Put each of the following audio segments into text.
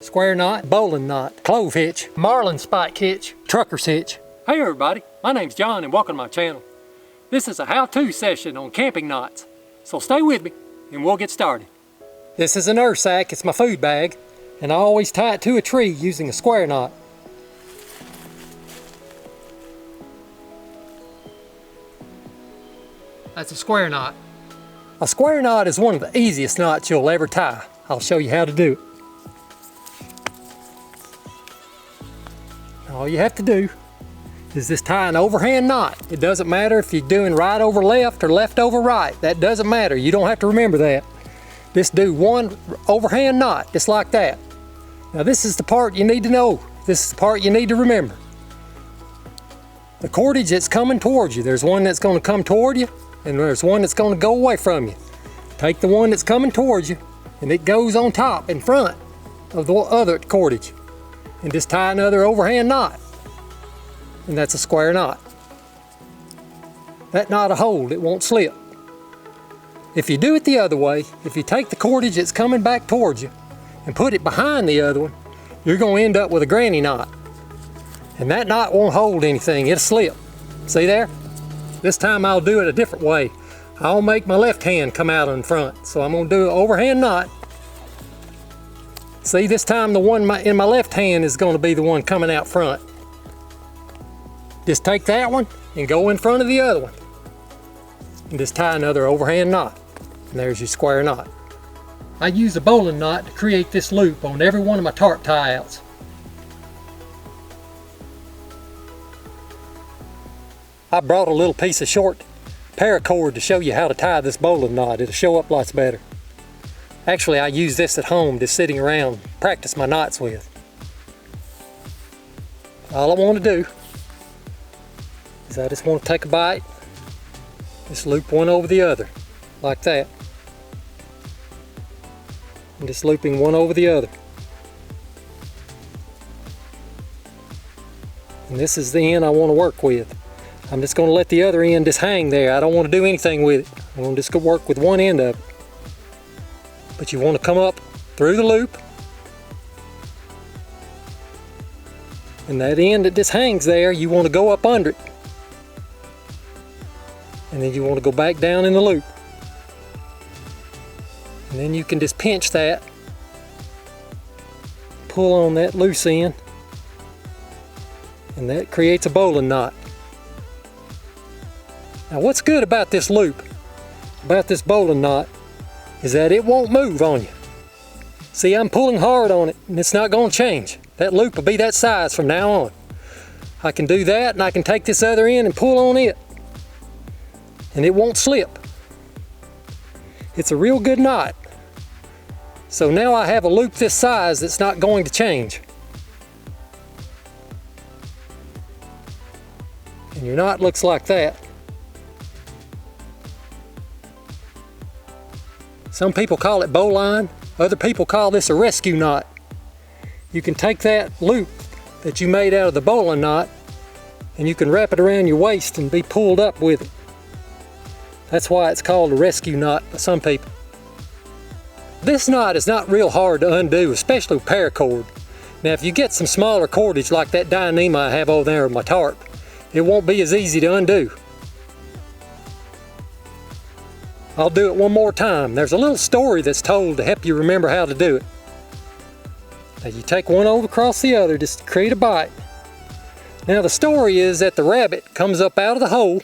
Square knot, bowline knot, clove hitch, marlin spike hitch, trucker's hitch. Hey everybody, my name's John and welcome to my channel. This is a how-to session on camping knots, so stay with me and we'll get started. This is an earth sack, it's my food bag, and I always tie it to a tree using a square knot. That's a square knot. A square knot is one of the easiest knots you'll ever tie. I'll show you how to do it. All you have to do is just tie an overhand knot. It doesn't matter if you're doing right over left or left over right. That doesn't matter. You don't have to remember that. Just do one overhand knot, just like that. Now this is the part you need to know. This is the part you need to remember. The cordage that's coming towards you. There's one that's going to come toward you, and there's one that's going to go away from you. Take the one that's coming towards you, and it goes on top in front of the other cordage. And just tie another overhand knot. And that's a square knot. That knot will hold, it won't slip. If you do it the other way, if you take the cordage that's coming back towards you and put it behind the other one, you're going to end up with a granny knot. And that knot won't hold anything, it'll slip. See there? This time I'll do it a different way. I'll make my left hand come out in front. So I'm going to do an overhand knot. See, this time the one in my left hand is going to be the one coming out front. Just take that one and go in front of the other one. And just tie another overhand knot. And there's your square knot. I use a bowline knot to create this loop on every one of my tarp tie-outs. I brought a little piece of short paracord to show you how to tie this bowline knot. It'll show up lots better. Actually, I use this at home, just sitting around, practice my knots with. All I want to do is I just want to take a bite, just loop one over the other, like that. I'm just looping one over the other. And this is the end I want to work with. I'm just going to let the other end just hang there. I don't want to do anything with it. I'm going to just go work with one end of it. But you want to come up through the loop, and that end that just hangs there, you want to go up under it, and then you want to go back down in the loop, and then you can just pinch that, pull on that loose end, and that creates a bowline knot. Now what's good about this loop, about this bowline knot, is that it won't move on you. See, I'm pulling hard on it and it's not going to change. That loop will be that size from now on. I can do that and I can take this other end and pull on it and it won't slip. It's a real good knot. So now I have a loop this size that's not going to change. And your knot looks like that. Some people call it bowline, other people call this a rescue knot. You can take that loop that you made out of the bowline knot and you can wrap it around your waist and be pulled up with it. That's why it's called a rescue knot by some people. This knot is not real hard to undo, especially with paracord. Now if you get some smaller cordage like that Dyneema I have over there with my tarp, it won't be as easy to undo. I'll do it one more time. There's a little story that's told to help you remember how to do it. Now you take one over across the other just to create a bite. Now the story is that the rabbit comes up out of the hole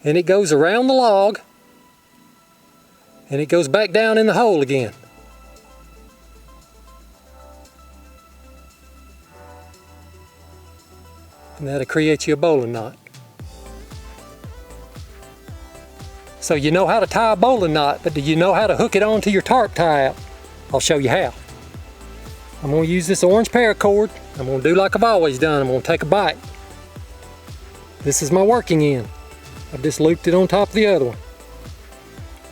and it goes around the log and it goes back down in the hole again. And that'll create you a bowline knot. So you know how to tie a bowline knot, but do you know how to hook it onto your tarp tie-out? I'll show you how. I'm going to use this orange paracord. I'm going to do like I've always done. I'm going to take a bite. This is my working end. I've just looped it on top of the other one.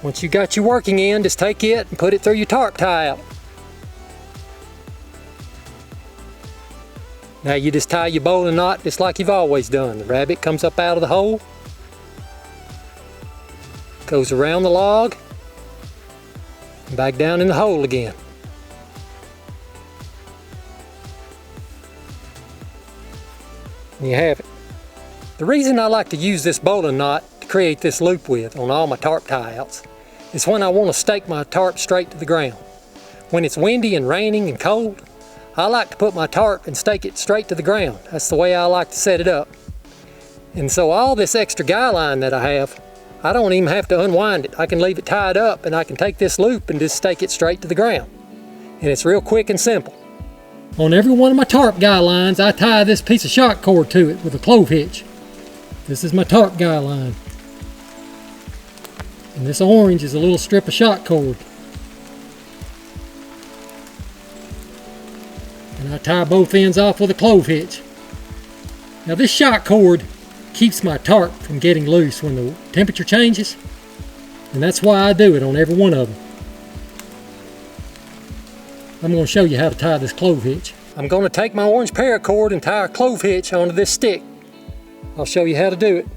Once you got your working end, just take it and put it through your tarp tie-out. Now you just tie your bowline knot just like you've always done. The rabbit comes up out of the hole, goes around the log, and back down in the hole again. And you have it. The reason I like to use this bowline knot to create this loop with on all my tarp tie-outs is when I want to stake my tarp straight to the ground. When it's windy and raining and cold, I like to put my tarp and stake it straight to the ground. That's the way I like to set it up. And so all this extra guy line that I have, I don't even have to unwind it. I can leave it tied up and I can take this loop and just stake it straight to the ground. And it's real quick and simple. On every one of my tarp guy lines, I tie this piece of shock cord to it with a clove hitch. This is my tarp guy line. And this orange is a little strip of shock cord. And I tie both ends off with a clove hitch. Now this shock cord keeps my tarp from getting loose when the temperature changes. And that's why I do it on every one of them. I'm going to show you how to tie this clove hitch. I'm going to take my orange paracord and tie a clove hitch onto this stick. I'll show you how to do it.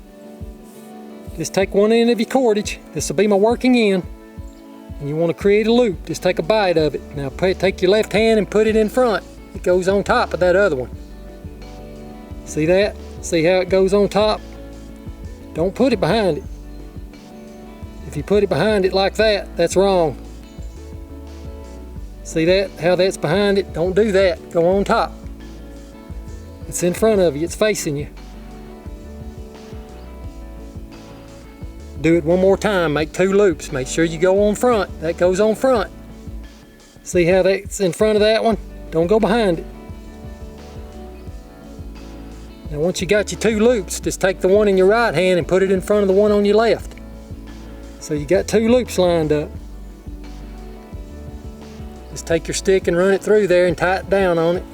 Just take one end of your cordage. This will be my working end. And you want to create a loop. Just take a bite of it. Now take your left hand and put it in front. It goes on top of that other one. See that? See how it goes on top? Don't put it behind it. If you put it behind it like that, that's wrong. See that? How that's behind it? Don't do that. Go on top. It's in front of you. It's facing you. Do it one more time. Make 2 loops. Make sure you go on front. That goes on front. See how that's in front of that one? Don't go behind it. Now once you got your 2 loops, just take the one in your right hand and put it in front of the one on your left. So you got 2 loops lined up. Just take your stick and run it through there and tie it down on it.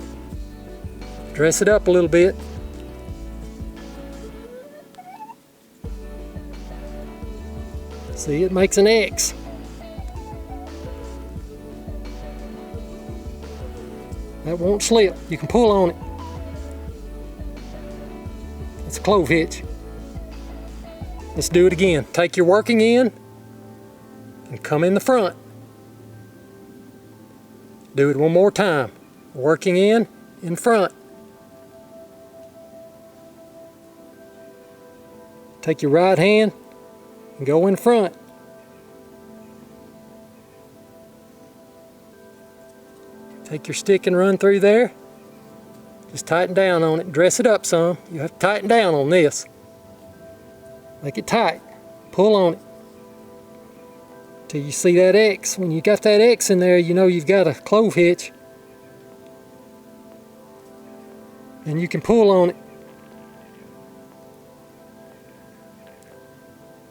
Dress it up a little bit. See, it makes an X. That won't slip. You can pull on it. It's a clove hitch. Let's do it again. Take your working end and come in the front. Do it one more time. Working end in front. Take your right hand and go in front. Take your stick and run through there. Just tighten down on it. Dress it up some. You have to tighten down on this. Make it tight. Pull on it till you see that X. When you got that X in there, you know you've got a clove hitch. And you can pull on it.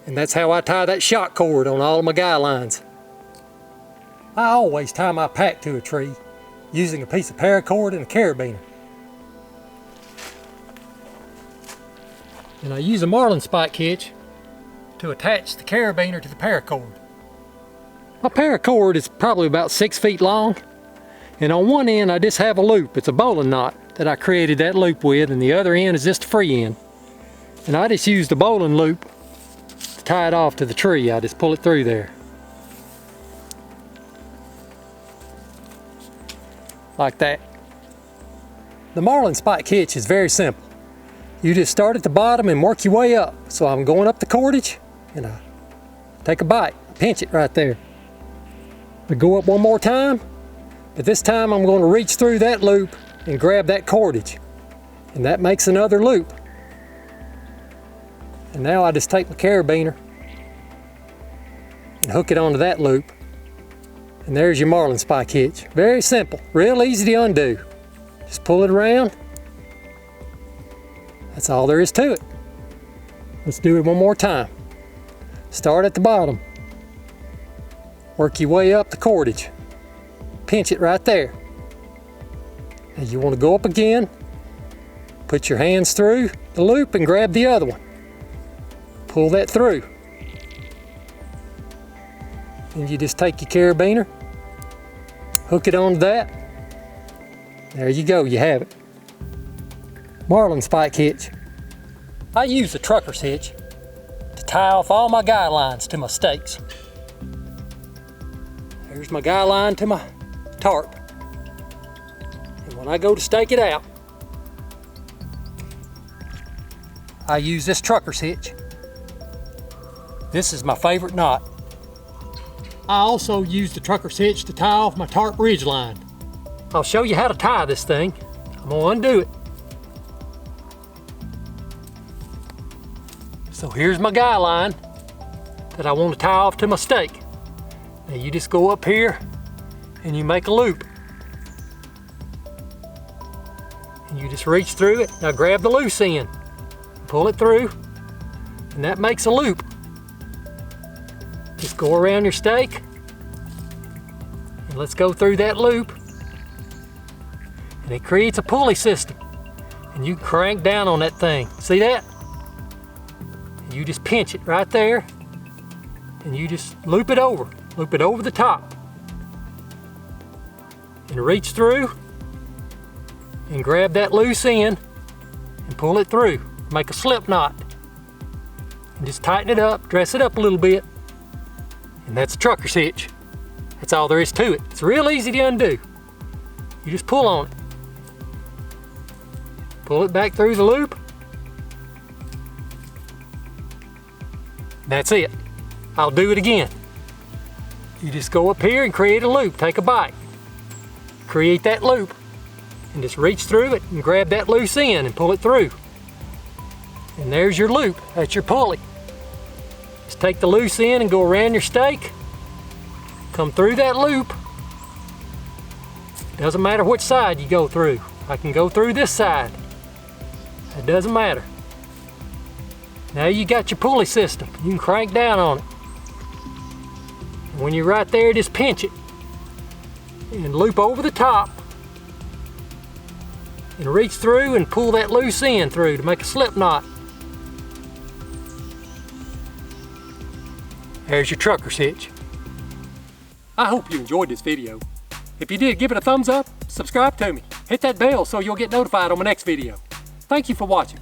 And that's how I tie that shock cord on all of my guy lines. I always tie my pack to a tree using a piece of paracord and a carabiner. And I use a Marlin spike hitch to attach the carabiner to the paracord. My paracord is probably about 6 feet long, and on one end I just have a loop. It's a bowline knot that I created that loop with, and the other end is just a free end. And I just use the bowline loop to tie it off to the tree. I just pull it through there. Like that. The Marlin spike hitch is very simple. You just start at the bottom and work your way up. So I'm going up the cordage and I take a bite, pinch it right there. I go up one more time, but this time I'm going to reach through that loop and grab that cordage. And that makes another loop. And now I just take my carabiner and hook it onto that loop. And there's your Marlin spike hitch. Very simple, real easy to undo. Just pull it around. That's all there is to it. Let's do it one more time. Start at the bottom. Work your way up the cordage. Pinch it right there. And you want to go up again. Put your hands through the loop and grab the other one. Pull that through. And you just take your carabiner, hook it onto that. There you go, you have it. Marlin spike hitch. I use the trucker's hitch to tie off all my guy lines to my stakes. Here's my guy line to my tarp. And when I go to stake it out, I use this trucker's hitch. This is my favorite knot. I also use the trucker's hitch to tie off my tarp ridge line. I'll show you how to tie this thing. I'm gonna undo it. So here's my guy line that I want to tie off to my stake. Now you just go up here and you make a loop. And you just reach through it. Now grab the loose end, pull it through, and that makes a loop. Just go around your stake, and let's go through that loop. And it creates a pulley system. And you crank down on that thing. See that? And you just pinch it right there, and you just loop it over the top. And reach through, and grab that loose end, and pull it through. Make a slip knot. And just tighten it up, dress it up a little bit. And that's a trucker's hitch. That's all there is to it. It's real easy to undo. You just pull on it. Pull it back through the loop. That's it. I'll do it again. You just go up here and create a loop. Take a bite. Create that loop. And just reach through it and grab that loose end and pull it through. And there's your loop. That's your pulley. Just take the loose end and go around your stake. Come through that loop. Doesn't matter which side you go through. I can go through this side. It doesn't matter. Now you got your pulley system. You can crank down on it. And when you're right there, just pinch it. And loop over the top. And reach through and pull that loose end through to make a slip knot. There's your trucker's hitch. I hope you enjoyed this video. If you did, give it a thumbs up, subscribe to me, hit that bell so you'll get notified on my next video. Thank you for watching.